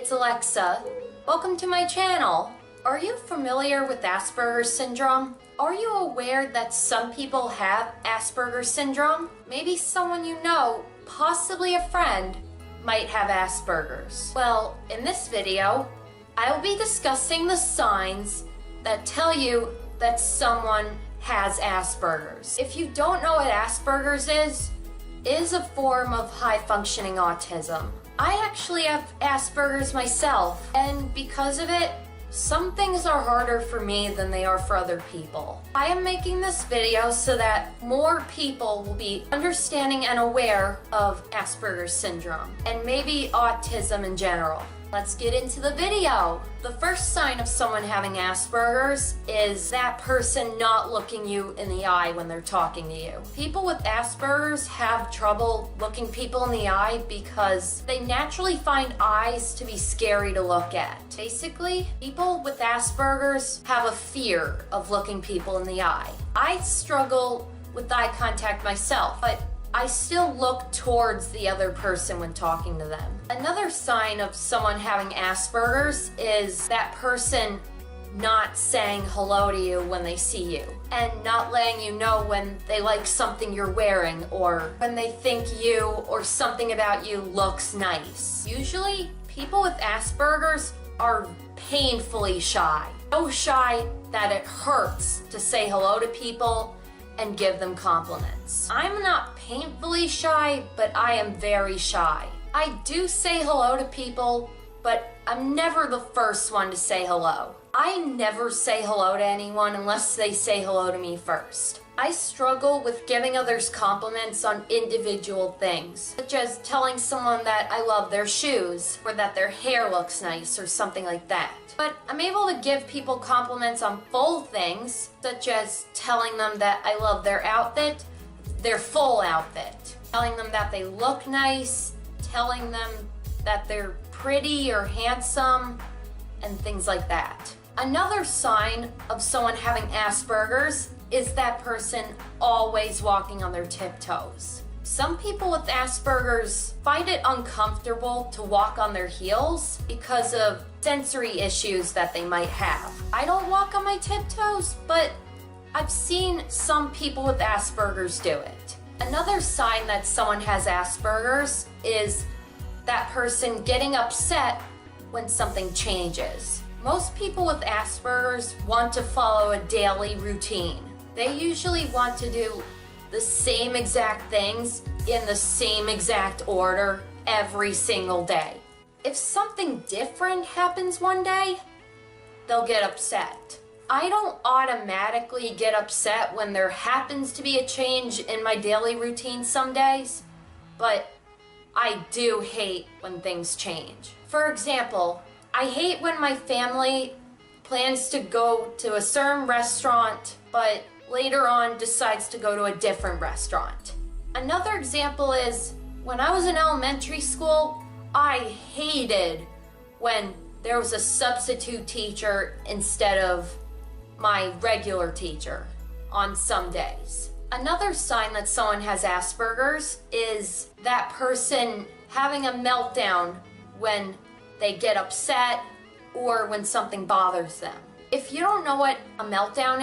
it's Alexa. Welcome to my channel. Are you familiar with Asperger's syndrome? Are you aware that some people have Asperger's syndrome? Maybe someone you know, possibly a friend, might have Asperger's. Well, in this video, I will be discussing the signs that tell you that someone has Asperger's. If you don't know what Asperger's is a form of high-functioning autism. I actually have Asperger's myself, and because of it, some things are harder for me than they are for other people. I am making this video so that more people will be understanding and aware of Asperger's syndrome, and maybe autism in general. Let's get into the video. The first sign of someone having Asperger's is that person not looking you in the eye when they're talking to you. People with Asperger's have trouble looking people in the eye because they naturally find eyes to be scary to look at. Basically, people with Asperger's have a fear of looking people in the eye. I struggle with eye contact myself, but I still look towards the other person when talking to them. Another sign of someone having Asperger's is that person not saying hello to you when they see you, and not letting you know when they like something you're wearing or when they think you or something about you looks nice. Usually, people with Asperger's are painfully shy. So shy that it hurts to say hello to people and give them compliments. I'm not painfully shy, but I am very shy. I do say hello to people, but I'm never the first one to say hello. I never say hello to anyone unless they say hello to me first. I struggle with giving others compliments on individual things, such as telling someone that I love their shoes, or that their hair looks nice, or something like that. But I'm able to give people compliments on full things, such as telling them that I love their outfit, their full outfit, telling them that they look nice, telling them that they're pretty or handsome, and things like that. Another sign of someone having Asperger's is that person always walking on their tiptoes. Some people with Asperger's find it uncomfortable to walk on their heels because of sensory issues that they might have. I don't walk on my tiptoes, but I've seen some people with Asperger's do it. Another sign that someone has Asperger's is that person getting upset when something changes. Most people with Asperger's want to follow a daily routine. They usually want to do the same exact things in the same exact order every single day. If something different happens one day, they'll get upset. I don't automatically get upset when there happens to be a change in my daily routine some days, but I do hate when things change. For example, I hate when my family plans to go to a certain restaurant, but later on decides to go to a different restaurant. Another example is when I was in elementary school, I hated when there was a substitute teacher instead of my regular teacher on some days. Another sign that someone has Asperger's is that person having a meltdown when they get upset or when something bothers them. If you don't know what a meltdown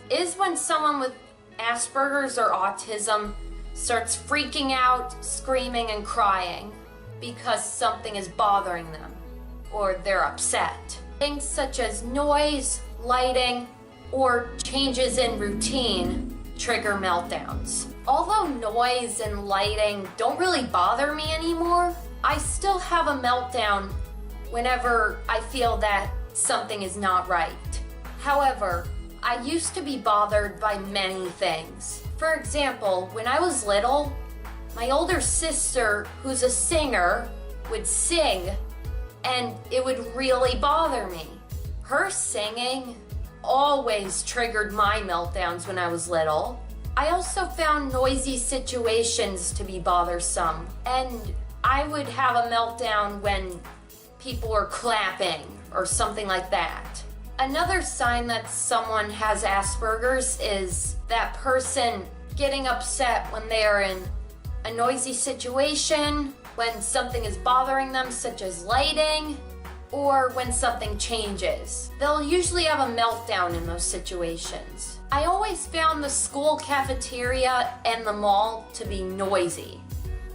is when someone with Asperger's or autism starts freaking out, screaming and crying because something is bothering them or they're upset. Things such as noise, lighting, or changes in routine trigger meltdowns. Although noise and lighting don't really bother me anymore, I still have a meltdown whenever I feel that something is not right. However, I used to be bothered by many things. For example, when I was little, my older sister, who's a singer, would sing, and it would really bother me. Her singing always triggered my meltdowns when I was little. I also found noisy situations to be bothersome, and I would have a meltdown when people were clapping or something like that. Another sign that someone has Asperger's is that person getting upset when they are in a noisy situation, when something is bothering them, such as lighting, or when something changes. They'll usually have a meltdown in those situations. I always found the school cafeteria and the mall to be noisy,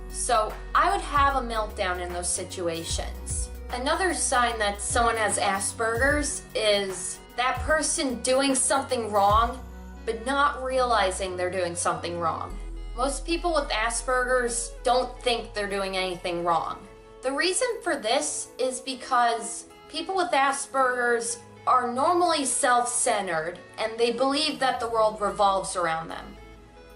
so I would have a meltdown in those situations. Another sign that someone has Asperger's is that person doing something wrong but not realizing they're doing something wrong. Most people with Asperger's don't think they're doing anything wrong. The reason for this is because people with Asperger's are normally self-centered and they believe that the world revolves around them,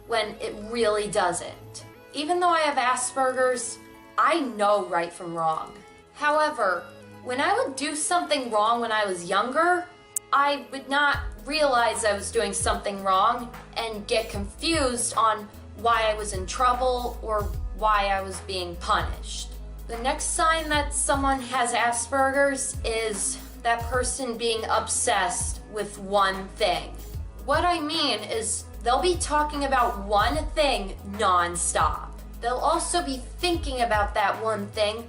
when it really doesn't. Even though I have Asperger's, I know right from wrong. However, when I would do something wrong when I was younger, I would not realize I was doing something wrong and get confused on why I was in trouble or why I was being punished. The next sign that someone has Asperger's is that person being obsessed with one thing. What I mean is they'll be talking about one thing nonstop. They'll also be thinking about that one thing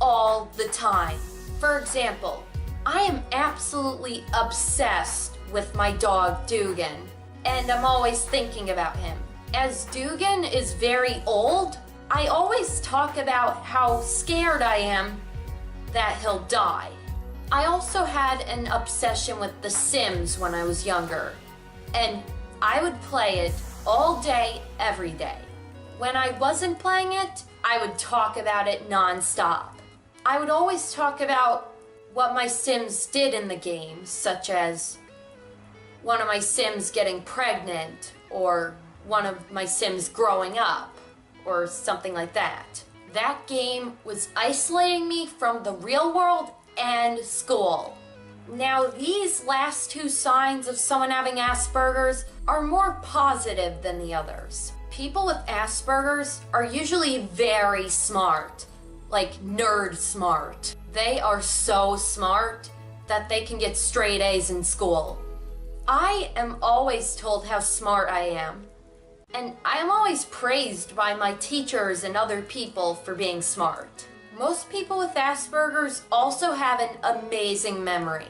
all the time. For example, I am absolutely obsessed with my dog Dugan, and I'm always thinking about him. As Dugan is very old, I always talk about how scared I am that he'll die. I also had an obsession with The Sims when I was younger, and I would play it all day, every day. When I wasn't playing it, I would talk about it nonstop. I would always talk about what my Sims did in the game, such as one of my Sims getting pregnant, or one of my Sims growing up, or something like that. That game was isolating me from the real world and school. Now, these last two signs of someone having Asperger's are more positive than the others. People with Asperger's are usually very smart, like nerd smart. They are so smart that they can get straight A's in school. I am always told how smart I am, and I am always praised by my teachers and other people for being smart. Most people with Asperger's also have an amazing memory.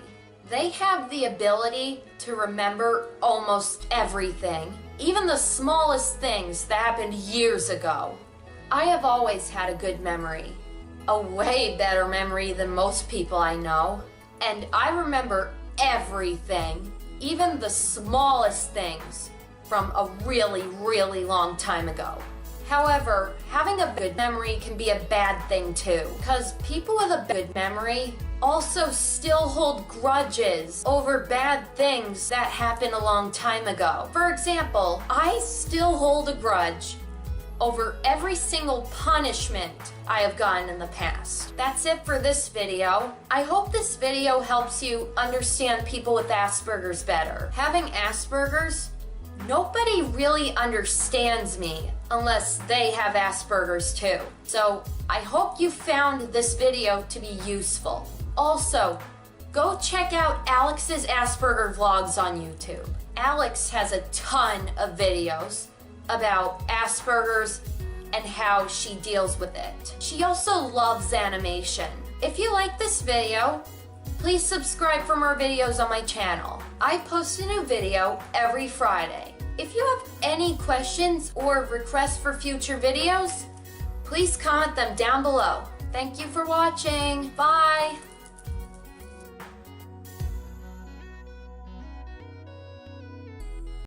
They have the ability to remember almost everything, even the smallest things that happened years ago. I have always had a good memory, a way better memory than most people I know, and I remember everything, even the smallest things, from a really, really long time ago. However, having a good memory can be a bad thing too, because people with a good memory also still hold grudges over bad things that happened a long time ago. For example, I still hold a grudge over every single punishment I have gotten in the past. That's it for this video. I hope this video helps you understand people with Asperger's better. Having Asperger's, nobody really understands me unless they have Asperger's too. So I hope you found this video to be useful. Also, go check out Alex's Asperger vlogs on YouTube. Alex has a ton of videos about Asperger's and how she deals with it. She also loves animation. If you like this video, please subscribe for more videos on my channel. I post a new video every Friday. If you have any questions or requests for future videos, please comment them down below. Thank you for watching. Bye!